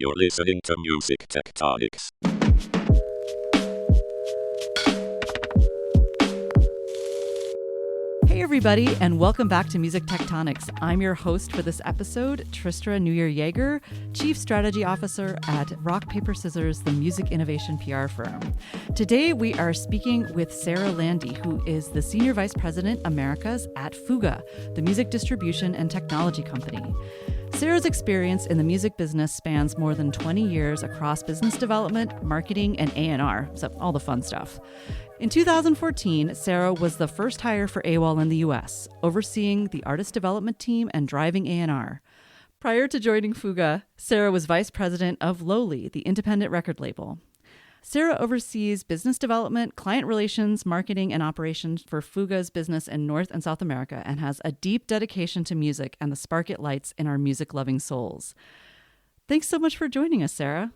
You're listening to Music Tectonics. Hey everybody, and welcome back to Music Tectonics. I'm your host for this episode, Tristra Newyear Yeagar, Chief Strategy Officer at Rock Paper Scissors, the music innovation PR firm. Today we are speaking with Sarah Landy, who is the Senior Vice President Americas at FUGA, the music distribution and technology company. Sarah's experience in the music business spans more than 20 years across business development, marketing, and A&R, so all the fun stuff. In 2014, Sarah was the first hire for AWOL in the U.S., overseeing the artist development team and driving A&R. Prior to joining FUGA, Sarah was vice president of Lowly, the independent record label. Sarah oversees business development, client relations, marketing, and operations for FUGA's business in North and South America and has a deep dedication to music and the spark it lights in our music-loving souls. Thanks so much for joining us, Sarah.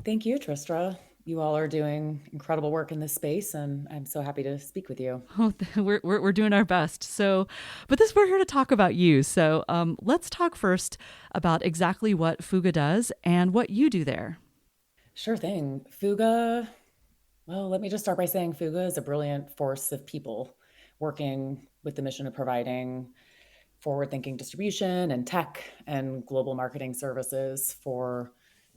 Thank you, Tristra. You all are doing incredible work in this space, and I'm so happy to speak with you. Oh, we're doing our best. But we're here to talk about you. So let's talk first about exactly what FUGA does and what you do there. Sure thing. FUGA, well, let me just start by saying FUGA is a brilliant force of people working with the mission of providing forward-thinking distribution and tech and global marketing services for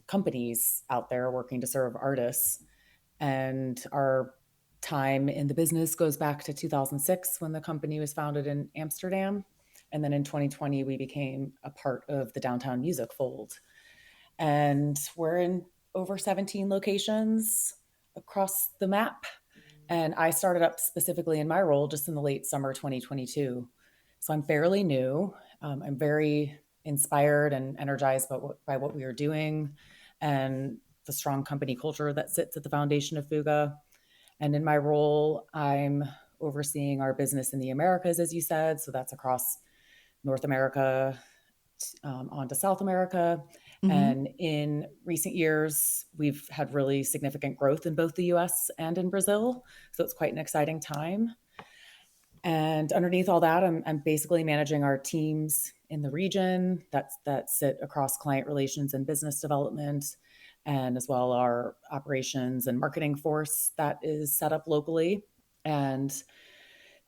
companies out there working to serve artists. And our time in the business goes back to 2006 when the company was founded in Amsterdam. And then in 2020, we became a part of the Downtown Music fold. And we're in over 17 locations across the map. And I started up specifically in my role just in the late summer 2022. So I'm fairly new. I'm very inspired and energized by what we are doing and the strong company culture that sits at the foundation of FUGA. And in my role, I'm overseeing our business in the Americas, as you said. So that's across North America onto South America. Mm-hmm. And in recent years, we've had really significant growth in both the US and in Brazil. So it's quite an exciting time. And underneath all that, I'm basically managing our teams in the region that sit across client relations and business development, and as well our operations and marketing force that is set up locally. And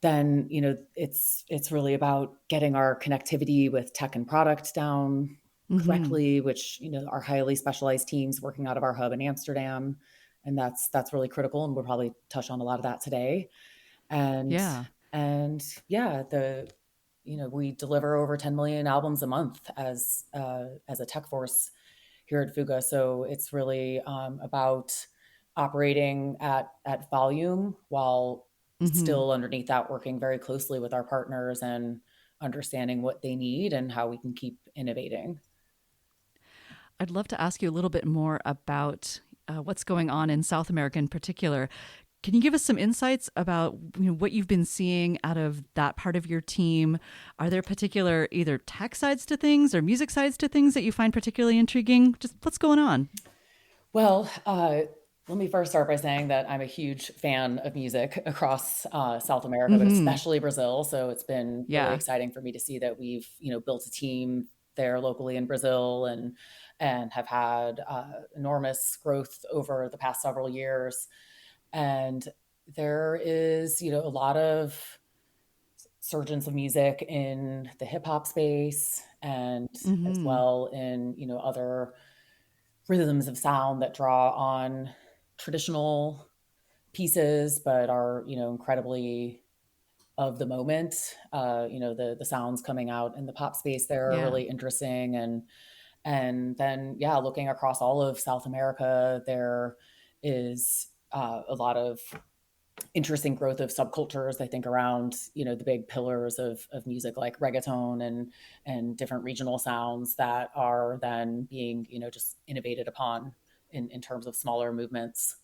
then, it's really about getting our connectivity with tech and product down correctly, which, our highly specialized teams working out of our hub in Amsterdam. And that's really critical. And we'll probably touch on a lot of that today. We deliver over 10 million albums a month as a tech force here at FUGA. So it's really about operating at volume while still underneath that working very closely with our partners and understanding what they need and how we can keep innovating. I'd love to ask you a little bit more about what's going on in South America in particular. Can you give us some insights about what you've been seeing out of that part of your team? Are there particular either tech sides to things or music sides to things that you find particularly intriguing? Just what's going on? Well, let me first start by saying that I'm a huge fan of music across South America, but especially Brazil. So it's been really exciting for me to see that we've built a team there locally in Brazil and have had enormous growth over the past several years. And there is, a lot of surgence of music in the hip hop space and as well in, other rhythms of sound that draw on traditional pieces, but are, incredibly of the moment. The sounds coming out in the pop space there are really interesting. And then, looking across all of South America, there is a lot of interesting growth of subcultures, I think, around, the big pillars of music like reggaeton and different regional sounds that are then being, just innovated upon in terms of smaller movements.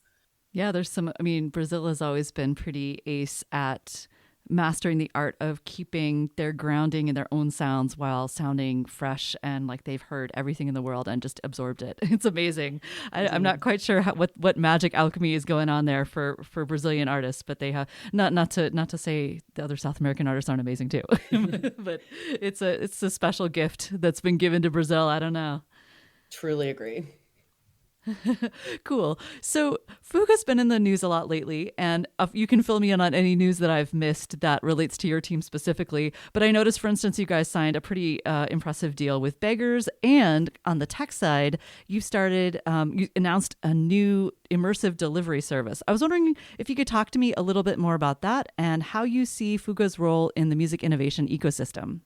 Yeah, Brazil has always been pretty ace at mastering the art of keeping their grounding in their own sounds while sounding fresh and like they've heard everything in the world and just absorbed it. It's amazing. I'm not quite sure what magic alchemy is going on there for Brazilian artists, but they have not to say the other South American artists aren't amazing too, but it's a special gift that's been given to Brazil. I don't know. Truly agree. Cool. So FUGA's been in the news a lot lately, and you can fill me in on any news that I've missed that relates to your team specifically. But I noticed, for instance, you guys signed a pretty impressive deal with Beggars, and on the tech side, you announced a new immersive delivery service. I was wondering if you could talk to me a little bit more about that and how you see FUGA's role in the music innovation ecosystem.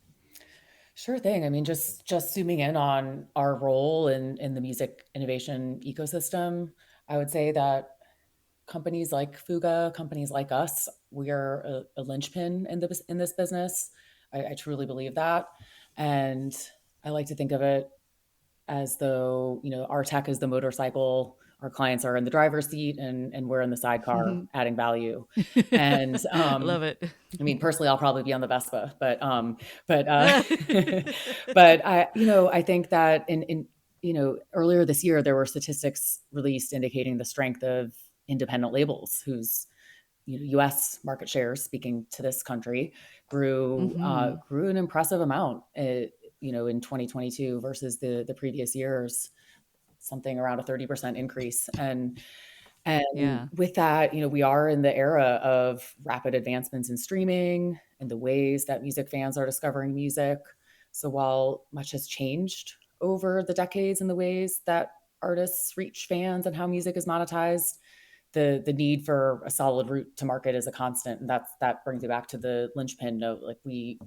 Sure thing. I mean, just zooming in on our role in the music innovation ecosystem, I would say that companies like FUGA, companies like us, we are a linchpin in this business. I truly believe that, and I like to think of it as though, our tech is the motorcycle, our clients are in the driver's seat, and we're in the sidecar adding value. And Love it. I mean, personally, I'll probably be on the Vespa, but but I think that earlier this year there were statistics released indicating the strength of independent labels, whose U.S. market share, speaking to this country, grew an impressive amount. In 2022 versus the previous years, something around a 30% increase. And Yeah. with that, we are in the era of rapid advancements in streaming and the ways that music fans are discovering music. So while much has changed over the decades in the ways that artists reach fans and how music is monetized, the need for a solid route to market is a constant. And that brings me back to the linchpin of, like, we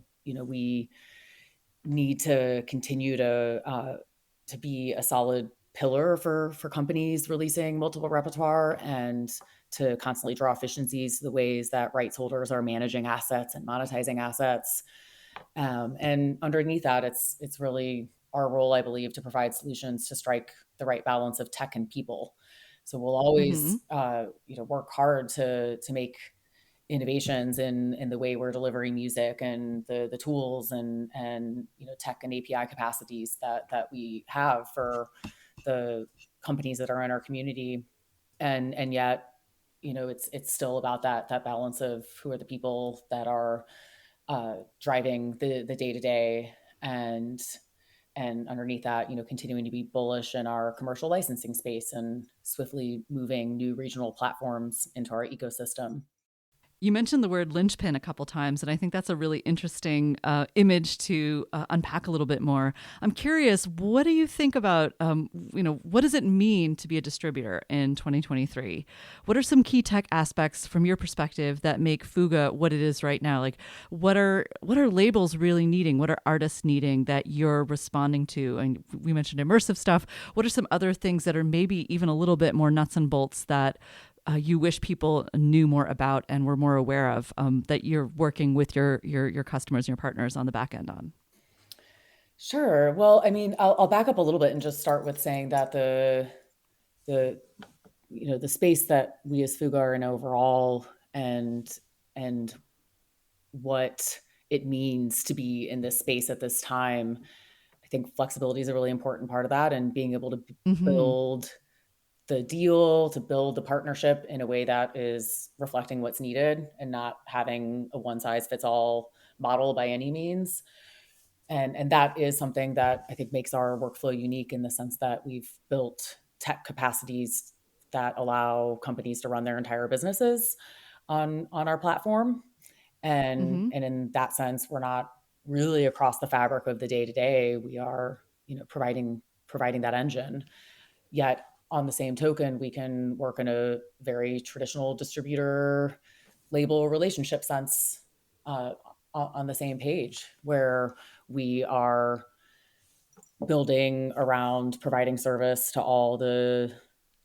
need to continue to be a solid pillar for companies releasing multiple repertoire, and to constantly draw efficiencies to the ways that rights holders are managing assets and monetizing assets. And underneath that, it's really our role, I believe, to provide solutions to strike the right balance of tech and people. So we'll always, work hard to make innovations in the way we're delivering music, and the tools and tech and API capacities that we have for the companies that are in our community. And yet, it's still about that balance of who are the people that are driving the day to day, and underneath that, continuing to be bullish in our commercial licensing space and swiftly moving new regional platforms into our ecosystem. You mentioned the word linchpin a couple times, and I think that's a really interesting image to unpack a little bit more. I'm curious, what do you think about, what does it mean to be a distributor in 2023? What are some key tech aspects from your perspective that make FUGA what it is right now? Like, what are labels really needing? What are artists needing that you're responding to? And we mentioned immersive stuff. What are some other things that are maybe even a little bit more nuts and bolts that you wish people knew more about and were more aware of, that you're working with your customers and your partners on the back end on? Sure. Well, I mean, I'll back up a little bit and just start with saying that the the space that we as FUGA are in overall, and what it means to be in this space at this time, I think flexibility is a really important part of that, and being able to Mm-hmm. build the deal, to build the partnership in a way that is reflecting what's needed and not having a one size fits all model by any means. And that is something that I think makes our workflow unique, in the sense that we've built tech capacities that allow companies to run their entire businesses on our platform. And Mm-hmm. and in that sense, we're not really across the fabric of the day to day. We are, providing that engine. Yet on the same token, we can work in a very traditional distributor label relationship sense, on the same page, where we are building around providing service to all the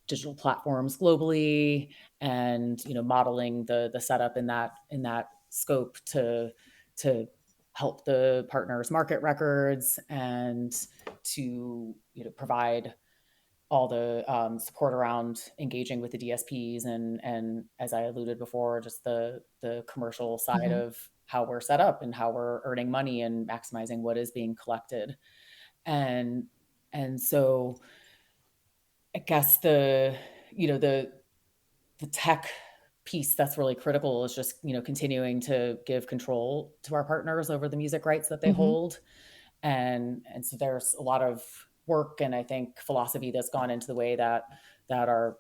digital platforms globally, and modeling the setup in that scope to help the partners market records, and to provide all the support around engaging with the DSPs, and as I alluded before, just the commercial side Mm-hmm. of how we're set up and how we're earning money and maximizing what is being collected. And and so I guess the tech piece that's really critical is just continuing to give control to our partners over the music rights that they Mm-hmm. hold. And so there's a lot of work and I think philosophy that's gone into the way that our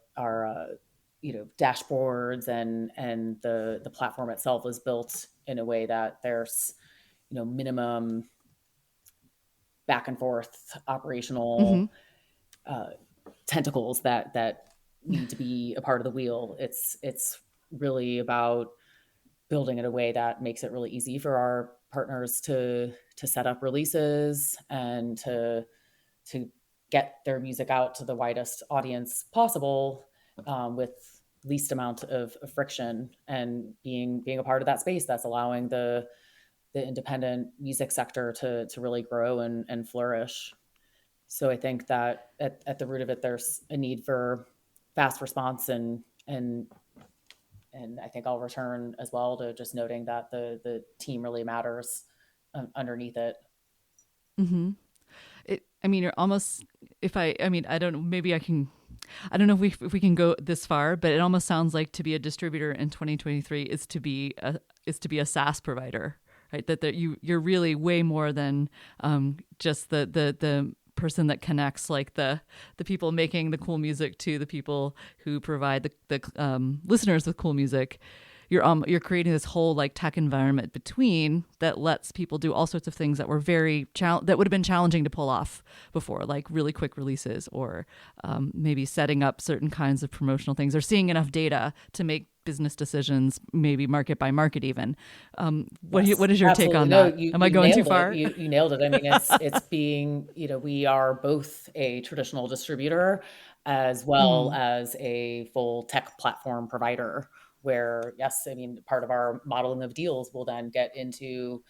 dashboards and the platform itself is built in a way that there's minimum back and forth operational tentacles that need to be a part of the wheel. It's really about building in a way that makes it really easy for our partners to set up releases and to get their music out to the widest audience possible, with least amount of friction, and being a part of that space that's allowing the independent music sector to really grow and flourish. So I think that at the root of it, there's a need for fast response, and I think I'll return as well to just noting that the team really matters underneath it. Mm-hmm. You're almost, I don't know, maybe I don't know if we can go this far, but it almost sounds like to be a distributor in 2023 is to be a SaaS provider, right? That you're really way more than just the person that connects, like the people making the cool music to the people who provide the listeners with cool music. You're creating this whole like tech environment between that lets people do all sorts of things that were that would have been challenging to pull off before, like really quick releases, or maybe setting up certain kinds of promotional things, or seeing enough data to make business decisions, maybe market by market even. What is your take on that? Am I going too far? You nailed it. I mean, it's being, we are both a traditional distributor as well as a full tech platform provider, where, yes, I mean, part of our modeling of deals will then get into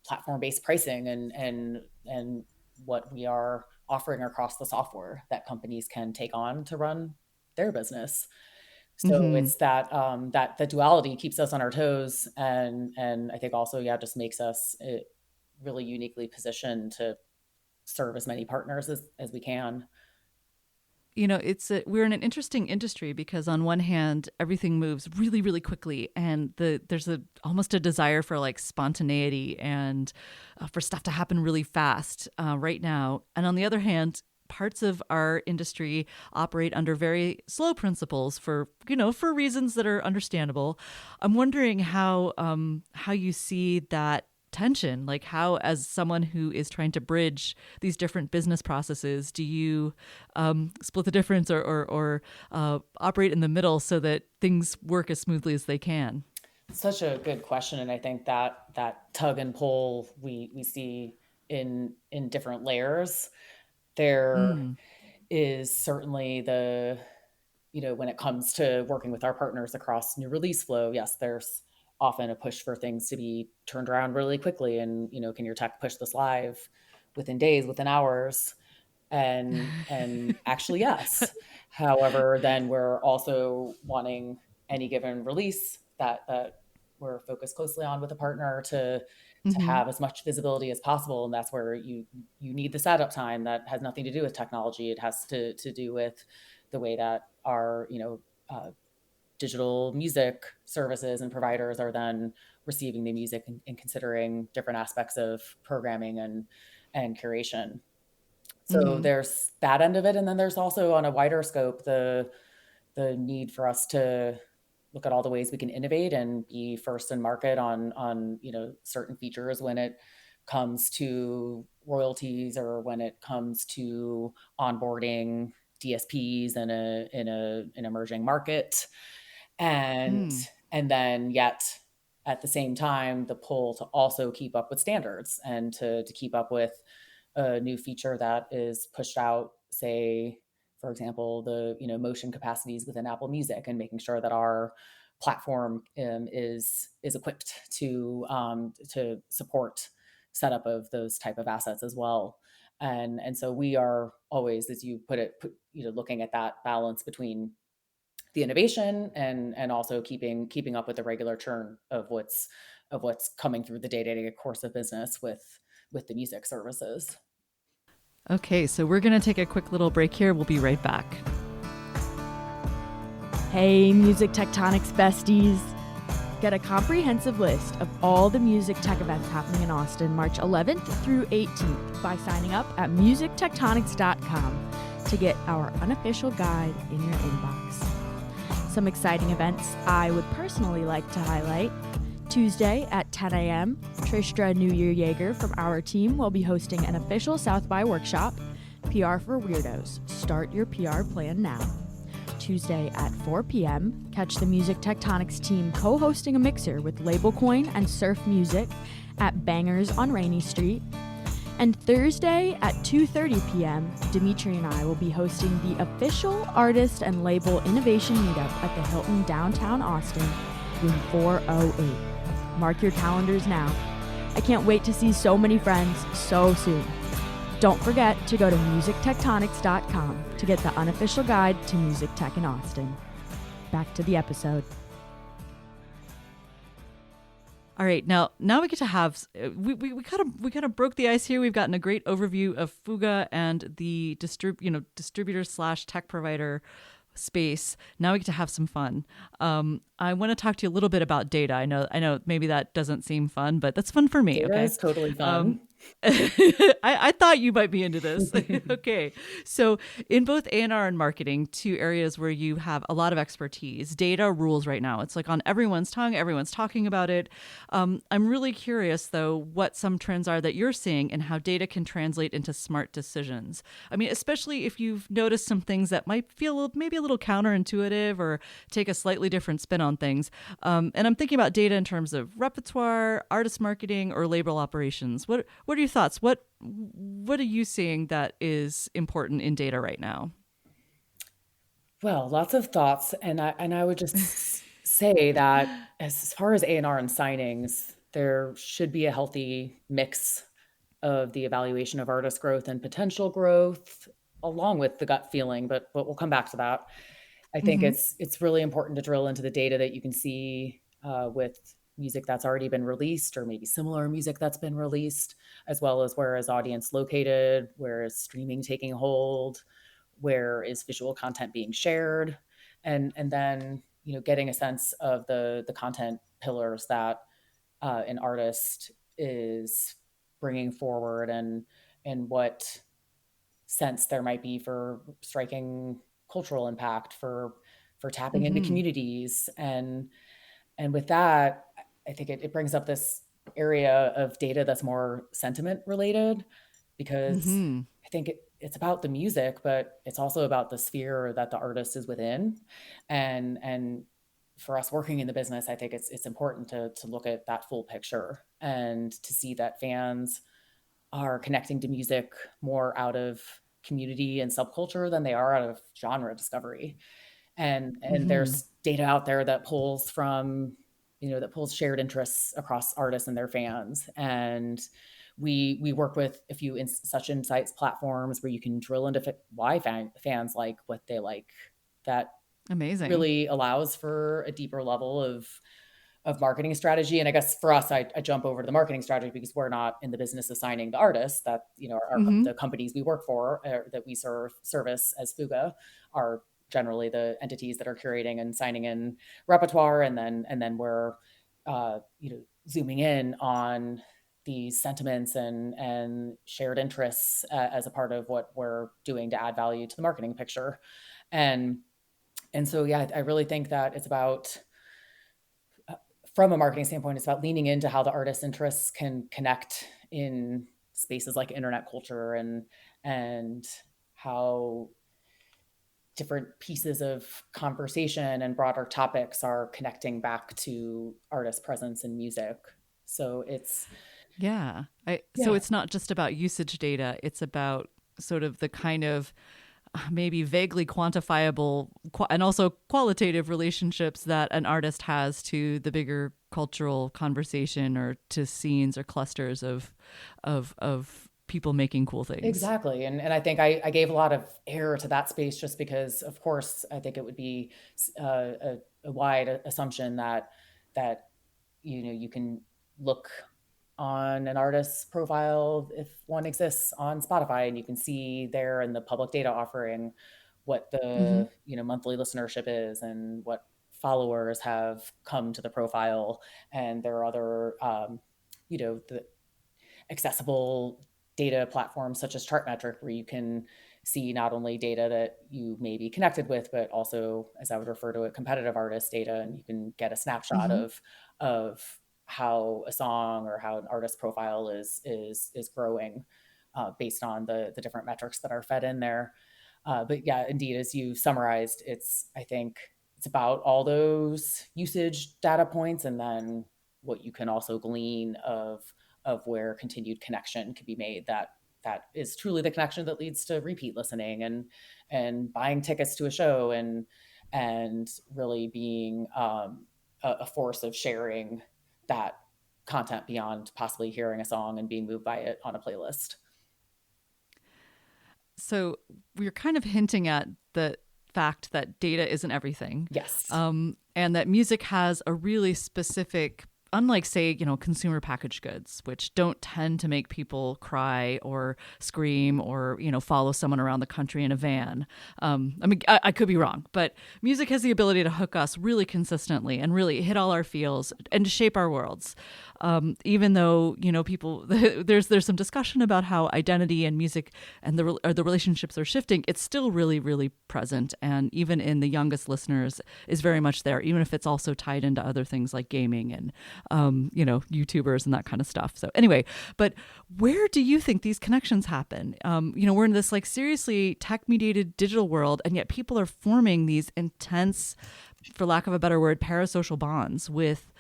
platform-based pricing and what we are offering across the software that companies can take on to run their business. So it's that that the duality keeps us on our toes, and I think also, just makes us really uniquely positioned to serve as many partners as we can. We're in an interesting industry because on one hand, everything moves really, really quickly, and there's almost a desire for like spontaneity and for stuff to happen really fast right now. And on the other hand, parts of our industry operate under very slow principles for reasons that are understandable. I'm wondering how you see that tension, like how, as someone who is trying to bridge these different business processes, do you split the difference or operate in the middle so that things work as smoothly as they can? Such a good question. And I think that tug and pull we see in different layers. There is certainly when it comes to working with our partners across new release flow, yes, there's often a push for things to be turned around really quickly. And, can your tech push this live within days, within hours? And actually, yes. However, then we're also wanting any given release that we're focused closely on with a partner to have as much visibility as possible. And that's where you need the setup time. That has nothing to do with technology. It has to do with the way that our, digital music services and providers are then receiving the music and considering different aspects of programming and curation. So there's that end of it. And then there's also, on a wider scope, the need for us to look at all the ways we can innovate and be first in market on certain features when it comes to royalties, or when it comes to onboarding DSPs in an emerging market. And then yet at the same time, the pull to also keep up with standards and to keep up with a new feature that is pushed out, say, for example, the motion capacities within Apple Music, and making sure that our platform is equipped to support setup of those type of assets as well. And so we are always, as you put it, looking at that balance between the innovation and also keeping up with the regular churn of what's coming through the day-to-day course of business with the music services. Okay, so we're going to take a quick little break here. We'll be right back. Hey, Music Tectonics besties. Get a comprehensive list of all the music tech events happening in Austin March 11th through 18th by signing up at musictectonics.com to get our unofficial guide in your inbox. Some exciting events I would personally like to highlight. Tuesday at 10 a.m., Tristra Newyear Yeagar from our team will be hosting an official South by workshop, PR for Weirdos. Start your PR plan now. Tuesday at 4 p.m., catch the Music Tectonics team co-hosting a mixer with Labelcoin and Surf Music at Bangers on Rainy Street. And Thursday at 2:30 p.m., Dimitri and I will be hosting the official artist and label innovation meetup at the Hilton downtown Austin, room 408. Mark your calendars now. I can't wait to see so many friends so soon. Don't forget to go to musictectonics.com to get the unofficial guide to music tech in Austin. Back to the episode. All right, now we get to have we kind of broke the ice here. We've gotten a great overview of FUGA and the distributor / tech provider space. Now we get to have some fun. I want to talk to you a little bit about data. I know maybe that doesn't seem fun, but that's fun for me. Data is totally fun. I thought you might be into this. Okay. So in both A&R and marketing, two areas where you have a lot of expertise, data rules right now. It's like on everyone's tongue, everyone's talking about it. I'm really curious, though, what some trends are that you're seeing and how data can translate into smart decisions. I mean, especially if you've noticed some things that might feel maybe a little counterintuitive or take a slightly different spin on things. And I'm thinking about data in terms of repertoire, artist marketing, or label operations. What are your thoughts? What are you seeing that is important in data right now? Well, lots of thoughts, and I would just say that as far as A&R and signings, there should be a healthy mix of the evaluation of artist growth and potential growth, along with the gut feeling. But we'll come back to that. I think it's really important to drill into the data that you can see with music that's already been released, or maybe similar music that's been released, as well as where is audience located, where is streaming taking hold, where is visual content being shared, and then getting a sense of the content pillars that an artist is bringing forward, and what sense there might be for striking cultural impact, for tapping into communities, and with that, I think it brings up this area of data that's more sentiment related, because I think it's about the music, but it's also about the sphere that the artist is within. And for us working in the business, I think it's important to look at that full picture and to see that fans are connecting to music more out of community and subculture than they are out of genre discovery. And there's data out there that pulls from, that pulls shared interests across artists and their fans. And we work with a few such insights platforms where you can drill into why fans like what they like. That amazing really allows for a deeper level of marketing strategy. And I guess for us, I jump over to the marketing strategy because we're not in the business of signing the artists. That the companies we work for, that we service as FUGA, are generally the entities that are curating and signing in repertoire, and then we're zooming in on these sentiments and shared interests as a part of what we're doing to add value to the marketing picture. And so I really think that it's about, from a marketing standpoint, it's about leaning into how the artist's interests can connect in spaces like internet culture, and how different pieces of conversation and broader topics are connecting back to artist presence in music. So it's so it's not just about usage data, it's about sort of the kind of maybe vaguely quantifiable and also qualitative relationships that an artist has to the bigger cultural conversation, or to scenes or clusters of people making cool things. Exactly. And I think I gave a lot of air to that space just because, of course, I think it would be a wide assumption that you can look on an artist's profile, if one exists on Spotify, and you can see there in the public data offering what the monthly listenership is, and what followers have come to the profile, and there are other, the accessible data platforms such as Chartmetric, where you can see not only data that you may be connected with, but also, as I would refer to it, competitive artist data, and you can get a snapshot of how a song or how an artist profile is growing based on the different metrics that are fed in there. But yeah, indeed, as you summarized, I think it's about all those usage data points, and then what you can also glean of where continued connection can be made, that is truly the connection that leads to repeat listening and buying tickets to a show, and really being a force of sharing that content beyond possibly hearing a song and being moved by it on a playlist. So we're kind of hinting at the fact that data isn't everything. Yes. And that music has a really specific, unlike, say, consumer packaged goods, which don't tend to make people cry or scream or, follow someone around the country in a van. I could be wrong, but music has the ability to hook us really consistently and really hit all our feels and to shape our worlds. Even though, people, there's some discussion about how identity and music and the relationships are shifting, it's still really, really present. And even in the youngest listeners is very much there, even if it's also tied into other things like gaming and, YouTubers and that kind of stuff. So anyway, but where do you think these connections happen? We're in this seriously tech mediated digital world, and yet people are forming these intense, for lack of a better word, parasocial bonds with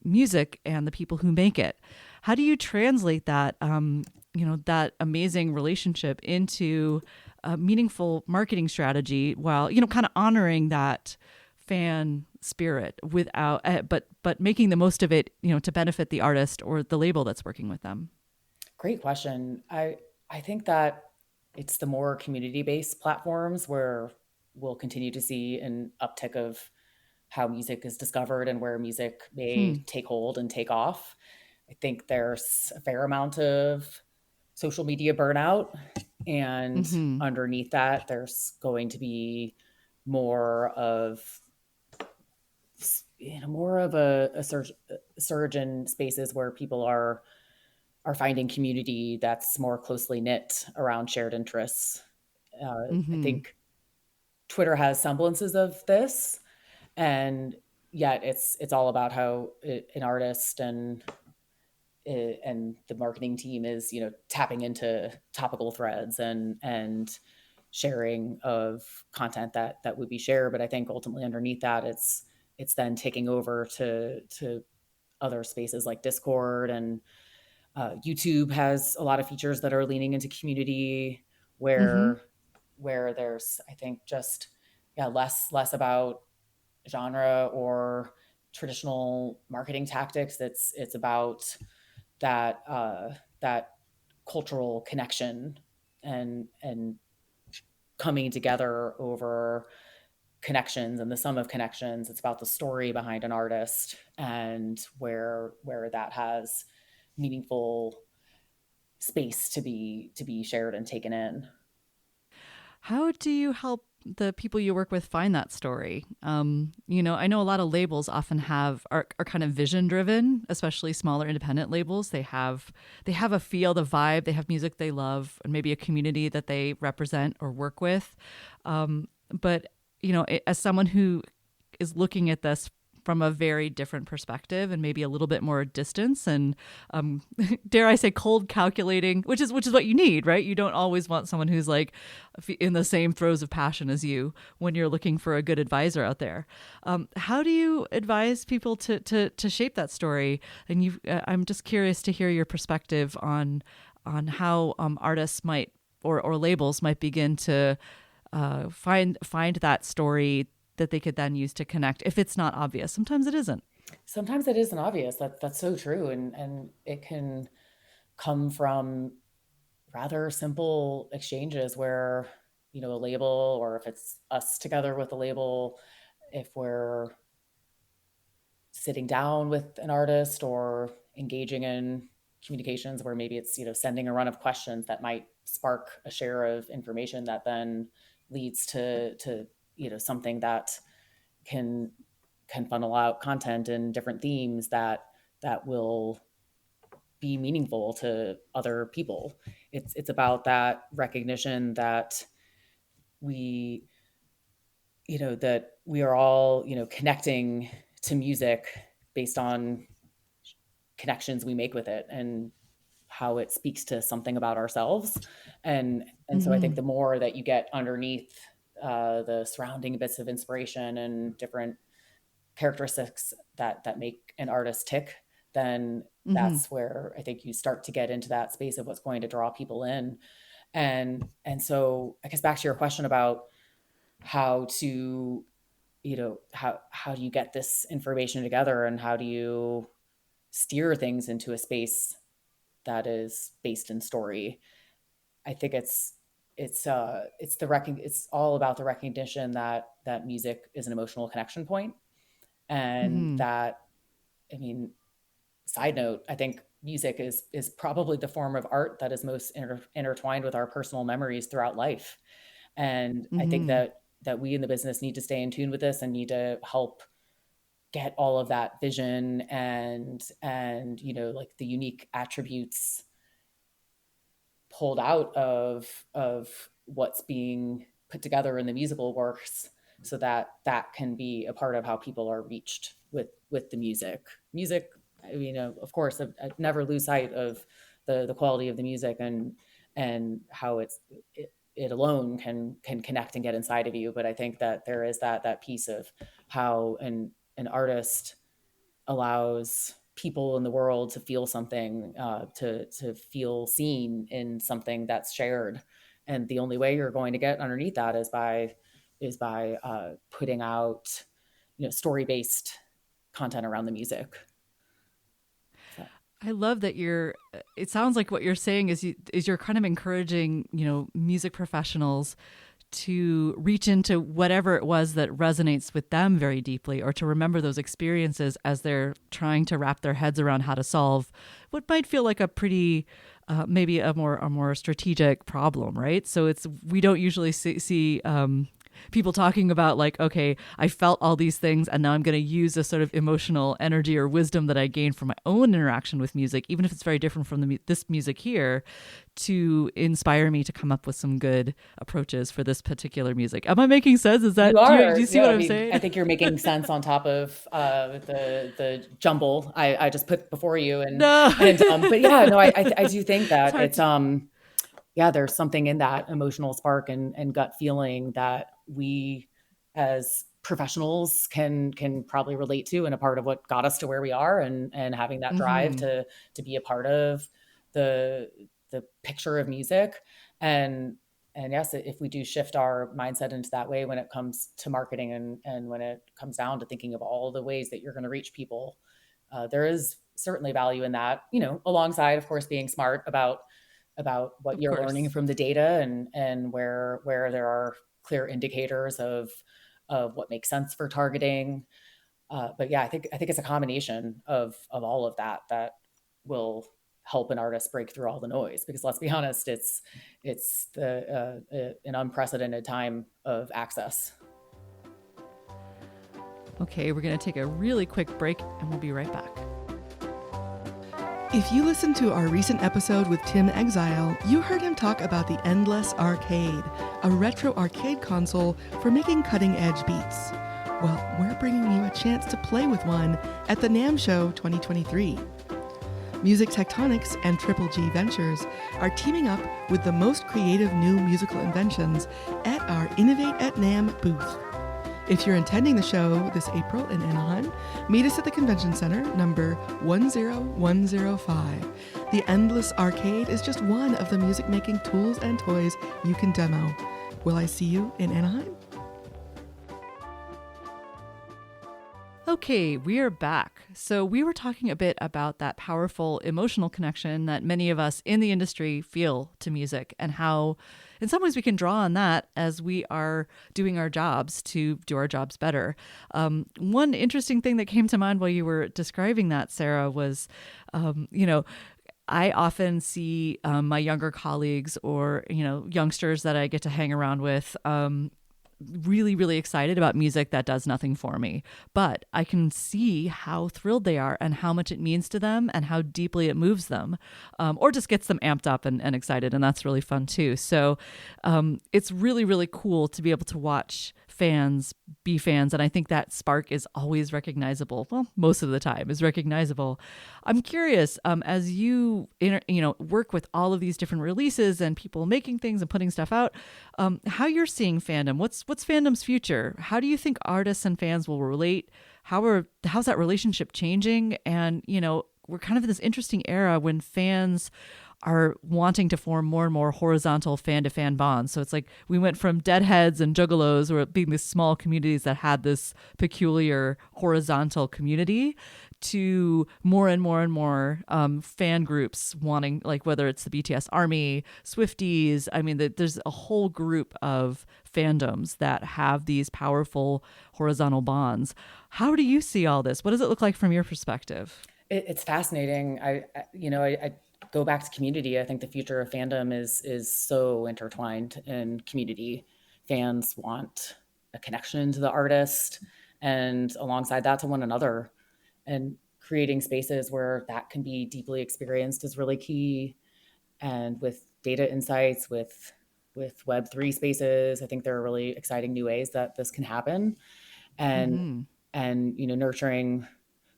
music and the people who make it. How do you translate that, that amazing relationship into a meaningful marketing strategy while, kind of honoring that fan spirit without, but making the most of it, to benefit the artist or the label that's working with them? Great question. I think that it's the more community-based platforms where we'll continue to see an uptick of how music is discovered and where music may take hold and take off. I think there's a fair amount of social media burnout, and underneath that, there's going to be more of a surge in spaces where people are finding community that's more closely knit around shared interests. I think Twitter has semblances of this, and yet it's all about how an artist and the marketing team is tapping into topical threads and sharing of content that would be shared. But I think ultimately underneath that, it's then taking over to other spaces like Discord, and YouTube has a lot of features that are leaning into community, where there's, I think, just less about genre or traditional marketing tactics. It's about that cultural connection and coming together over connections and the sum of connections. It's about the story behind an artist, and where that has meaningful space to be shared and taken in. How do you help the people you work with find that story? I know a lot of labels often are kind of vision driven, especially smaller independent labels. They have a feel, the vibe, they have music they love, and maybe a community that they represent or work with. But as someone who is looking at this from a very different perspective and maybe a little bit more distance and dare I say cold calculating, which is what you need, right? You don't always want someone who's in the same throes of passion as you when you're looking for a good advisor out there. How do you advise people to shape that story? And I'm just curious to hear your perspective on how artists might or labels might begin to find that story that they could then use to connect if it's not obvious. Sometimes it isn't. Sometimes it isn't obvious. That's so true. And it can come from rather simple exchanges where, a label, or if it's us together with a label, if we're sitting down with an artist or engaging in communications where maybe it's, sending a run of questions that might spark a share of information that then leads to something that can can funnel out content and different themes that will be meaningful to other people. It's about that recognition that we, that we are all, connecting to music based on connections we make with it and how it speaks to something about ourselves. And so I think the more that you get underneath the surrounding bits of inspiration and different characteristics that make an artist tick, then that's where I think you start to get into that space of what's going to draw people in. And so I guess back to your question about how to, how do you get this information together and how do you steer things into a space that is based in story? I think it's all about the recognition that music is an emotional connection point, and that, I mean, side note, I think music is probably the form of art that is most intertwined with our personal memories throughout life. And I think that we in the business need to stay in tune with this and need to help get all of that vision and like the unique attributes pulled out of what's being put together in the musical works, so that can be a part of how people are reached with the music. I mean, of course, I never lose sight of the quality of the music and how it alone can connect and get inside of you. But I think that there is that piece of how an artist allows people in the world to feel something, to feel seen in something that's shared. And the only way you're going to get underneath that is by putting out, story-based content around the music. I love that it sounds like what you're saying is you're kind of encouraging, music professionals to reach into whatever it was that resonates with them very deeply, or to remember those experiences as they're trying to wrap their heads around how to solve what might feel like a pretty, maybe a more strategic problem, right? So we don't usually see people talking about like, okay, I felt all these things and now I'm going to use this sort of emotional energy or wisdom that I gained from my own interaction with music, even if it's very different from this music here, to inspire me to come up with some good approaches for this particular music. Am I making sense? Is that, do you see what I'm saying? I think you're making sense on top of the jumble I just put before you. But yeah, no, I do think that it's there's something in that emotional spark and gut feeling that we as professionals can probably relate to, and a part of what got us to where we are, and having that drive to be a part of the picture of music. And yes, if we do shift our mindset into that way when it comes to marketing and when it comes down to thinking of all the ways that you're going to reach people, there is certainly value in that, alongside, of course, being smart about what you're learning from the data and where there are clear indicators of what makes sense for targeting. But yeah, I think it's a combination of all of that will help an artist break through all the noise, because let's be honest, it's an unprecedented time of access. Okay, we're going to take a really quick break and we'll be right back. If you listened to our recent episode with Tim Exile, you heard him talk about the Endless Arcade, a retro arcade console for making cutting-edge beats. Well, we're bringing you a chance to play with one at the NAMM Show 2023. Music Tectonics and Triple G Ventures are teaming up with the most creative new musical inventions at our Innovate at NAMM booth. If you're attending the show this April in Anaheim, meet us at the Convention Center, number 10105. The Endless Arcade is just one of the music-making tools and toys you can demo. Will I see you in Anaheim? Okay, we are back. So we were talking a bit about that powerful emotional connection that many of us in the industry feel to music, and how in some ways we can draw on that as we are doing our jobs to do our jobs better. One interesting thing that came to mind while you were describing that, Sarah, was, I often see my younger colleagues or, youngsters that I get to hang around with, really, really excited about music that does nothing for me. But I can see how thrilled they are and how much it means to them and how deeply it moves them, or just gets them amped up and excited. And that's really fun too. So it's really, really cool to be able to watch fans be fans. And I think that spark is always recognizable. Well, most of the time is recognizable. I'm curious, as you work with all of these different releases and people making things and putting stuff out, how you're seeing fandom. What's fandom's future? How do you think artists and fans will relate? How's that relationship changing? And we're kind of in this interesting era when fans are wanting to form more and more horizontal fan-to-fan bonds. So it's like we went from deadheads and juggalos, or being these small communities that had this peculiar horizontal community, to more and more and more fan groups wanting, like whether it's the BTS Army, Swifties. I mean, there's a whole group of fandoms that have these powerful horizontal bonds. How do you see all this? What does it look like from your perspective? It's fascinating. I go back to community. I think the future of fandom is so intertwined in community. Fans want a connection to the artist, and alongside that to one another. And creating spaces where that can be deeply experienced is really key. And with data insights, with Web3 spaces, I think there are really exciting new ways that this can happen. And nurturing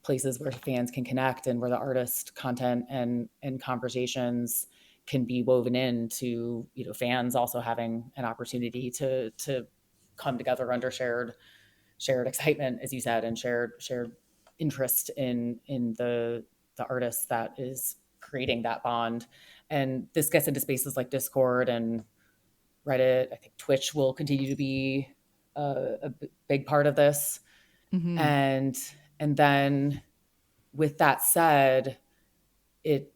places where fans can connect and where the artist content and conversations can be woven into, fans also having an opportunity to come together under shared excitement, as you said, and shared interest in the artist that is creating that bond. And this gets into spaces like Discord and Reddit. I think Twitch will continue to be a big part of this. And then with that said, it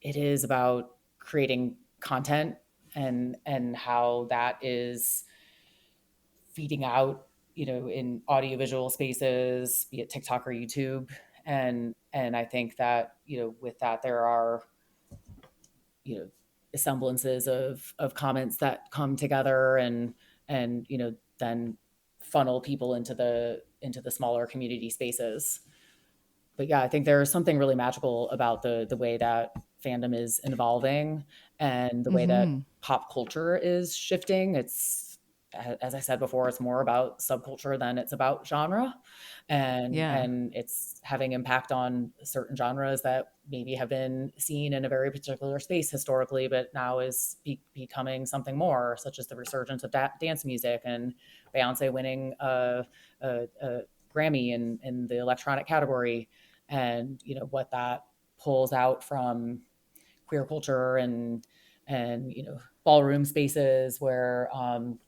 is about creating content and how that is feeding out, in audiovisual spaces, be it TikTok or YouTube. And I think that, with that, there are, semblances of comments that come together and then funnel people into the smaller community spaces. But yeah, I think there's something really magical about the way that fandom is evolving and the way that pop culture is shifting. It's, as I said before, it's more about subculture than it's about genre. And it's having impact on certain genres that maybe have been seen in a very particular space historically, but now is becoming something more, such as the resurgence of dance music and Beyonce winning a Grammy in the electronic category, and what that pulls out from queer culture and ballroom spaces where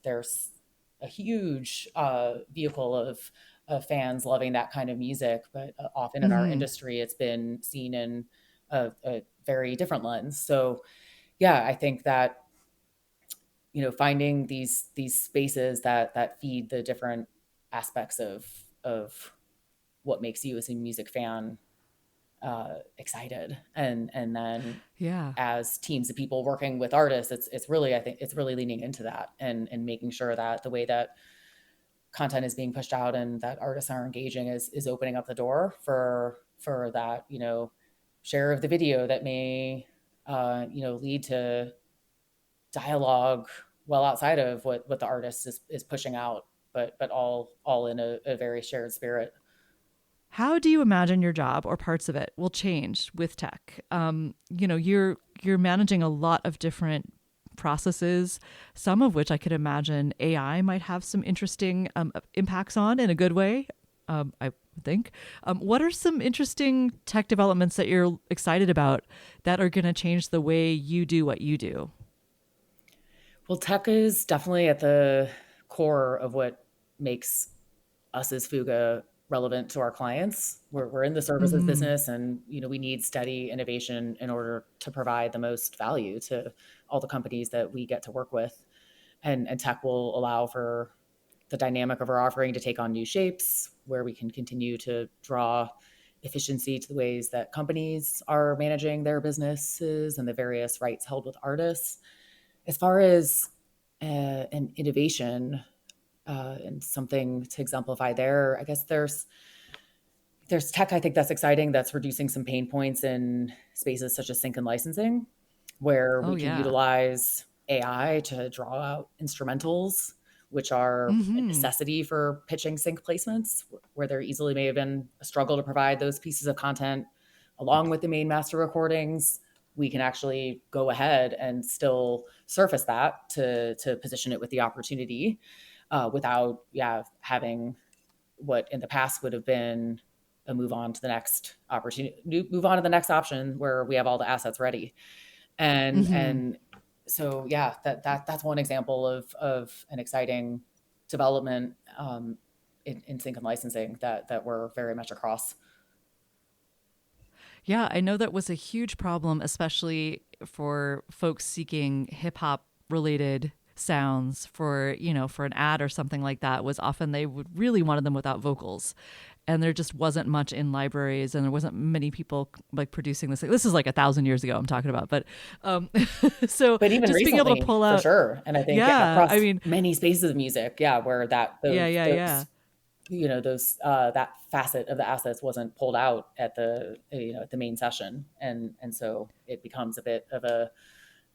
there's a huge vehicle of fans loving that kind of music, but often in our industry it's been seen in a very different lens. So yeah, I think that finding these spaces that feed the different aspects of what makes you as a music fan excited, and then as teams of people working with artists, it's really, I think it's really leaning into that and making sure that the way that content is being pushed out and that artists are engaging is opening up the door for that share of the video that may lead to dialogue well outside of what the artist is pushing out, but all in a very shared spirit. How do you imagine your job or parts of it will change with tech? You're managing a lot of different processes, some of which I could imagine AI might have some interesting impacts on in a good way, I think. What are some interesting tech developments that you're excited about that are going to change the way you do what you do? Well, tech is definitely at the core of what makes us as FUGA relevant to our clients. We're in the services business, and we need steady innovation in order to provide the most value to all the companies that we get to work with. And tech will allow for the dynamic of our offering to take on new shapes, where we can continue to draw efficiency to the ways that companies are managing their businesses and the various rights held with artists. As far as an innovation, And something to exemplify there, I guess there's tech, I think that's exciting, that's reducing some pain points in spaces such as sync and licensing, where Oh we can yeah. utilize AI to draw out instrumentals, which are a Mm-hmm. necessity for pitching sync placements, where there easily may have been a struggle to provide those pieces of content along with the main master recordings. We can actually go ahead and still surface that to position it with the opportunity, without having what in the past would have been a move on to the next opportunity, move on to the next option where we have all the assets ready. And Mm-hmm. and so that's one example of an exciting development, in sync and licensing that we're very much across. Yeah, I know that was a huge problem, especially for folks seeking hip hop related sounds for, for an ad or something like that, was often they would really wanted them without vocals. And there just wasn't much in libraries, and there wasn't many people like producing this. This is like 1,000 years ago I'm talking about, but so But even just being able to recently, pull for out, sure, and I think yeah, I across mean, many spaces of music, where yeah, yeah, yeah. those that facet of the assets wasn't pulled out at the at the main session, and so it becomes a bit of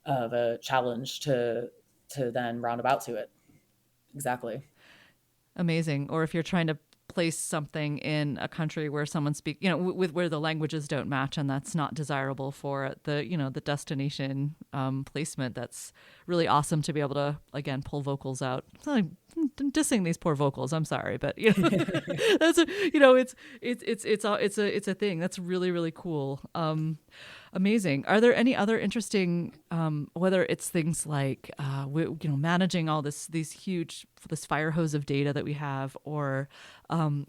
a challenge to then roundabout to it. Exactly. Amazing. Or if you're trying to place something in a country where someone speaks, with where the languages don't match, and that's not desirable for the, the destination placement. That's really awesome to be able to again pull vocals out. It's not like, dissing these poor vocals. I'm sorry, but that's a, it's a thing that's really really cool. Amazing. Are there any other interesting, whether it's things like, managing all this fire hose of data that we have, or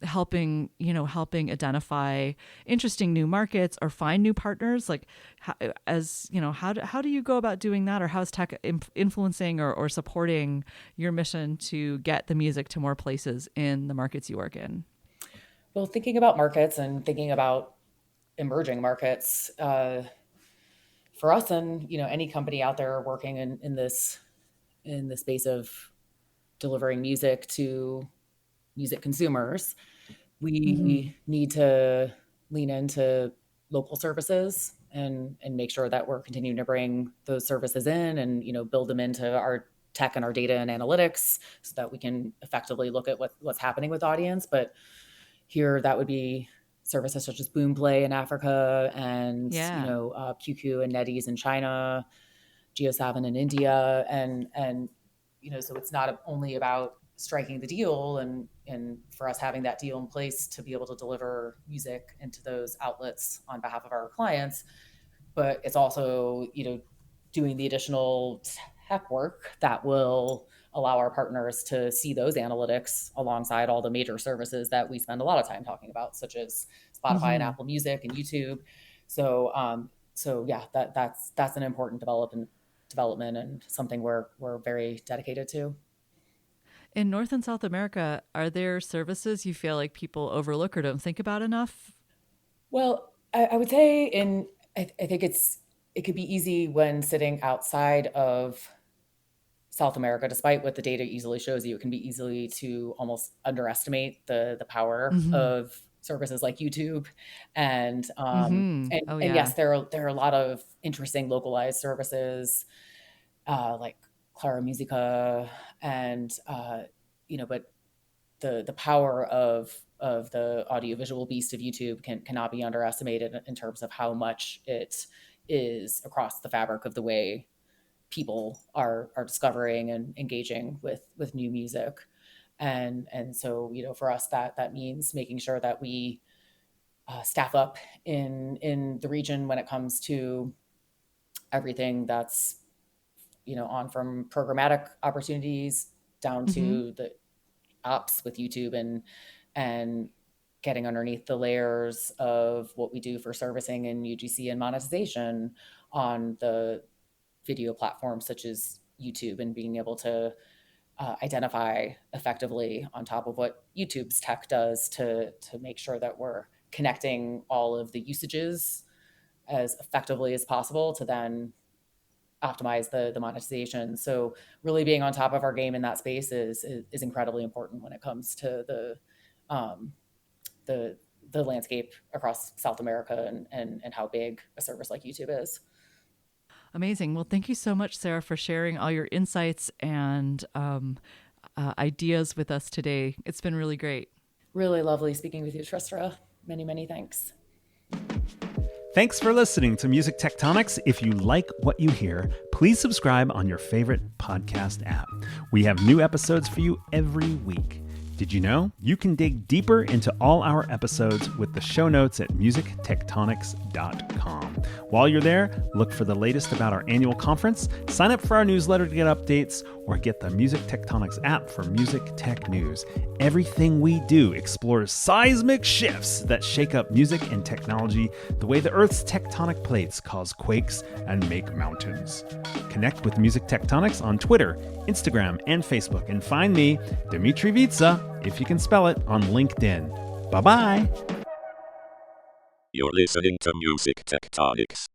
helping identify interesting new markets or find new partners? Like, how do you go about doing that, or how's tech influencing or supporting your mission to get the music to more places in the markets you work in? Well, thinking about markets and thinking about emerging markets, for us, and any company out there working in the space of delivering music to music consumers, Mm-hmm. we need to lean into local services and make sure that we're continuing to bring those services in, and build them into our tech and our data and analytics, so that we can effectively look at what's happening with audience. But here, that would be services such as Boomplay in Africa, and Yeah. QQ and NetEase in China, Geo7 in India, and so it's not only about striking the deal, and for us having that deal in place to be able to deliver music into those outlets on behalf of our clients, but it's also doing the additional tech work that will allow our partners to see those analytics alongside all the major services that we spend a lot of time talking about, such as Spotify and Mm-hmm. Apple Music and YouTube. So yeah, that's an important development, and something we're very dedicated to. In North and South America, are there services you feel like people overlook or don't think about enough? Well, I would say I think it could be easy when sitting outside of South America, despite what the data easily shows you, it can be easily to almost underestimate the power Mm-hmm. of services like YouTube, and Mm-hmm. Oh and yeah. yes, there are a lot of interesting localized services, like Clara Musica, and but the power of the audiovisual beast of YouTube cannot be underestimated in terms of how much it is across the fabric of the way people are discovering and engaging with new music. And so for us, that means making sure that we staff up in the region when it comes to everything that's on from programmatic opportunities down Mm-hmm. to the ops with YouTube, and getting underneath the layers of what we do for servicing and UGC and monetization on the video platforms such as YouTube, and being able to identify effectively on top of what YouTube's tech does to make sure that we're connecting all of the usages as effectively as possible to then optimize the monetization. So really being on top of our game in that space is incredibly important when it comes to the landscape across South America and how big a service like YouTube is. Amazing. Well, thank you so much, Sarah, for sharing all your insights and ideas with us today. It's been really great. Really lovely speaking with you, Tristra. Many, many thanks. Thanks for listening to Music Tectonics. If you like what you hear, please subscribe on your favorite podcast app. We have new episodes for you every week. Did you know you can dig deeper into all our episodes with the show notes at musictectonics.com. While you're there, look for the latest about our annual conference, sign up for our newsletter to get updates, or get the Music Tectonics app for music tech news. Everything we do explores seismic shifts that shake up music and technology the way the Earth's tectonic plates cause quakes and make mountains. Connect with Music Tectonics on Twitter, Instagram, and Facebook, and find me, Dmitry Vitsa, if you can spell it, on LinkedIn. Bye-bye! You're listening to Music Tectonics.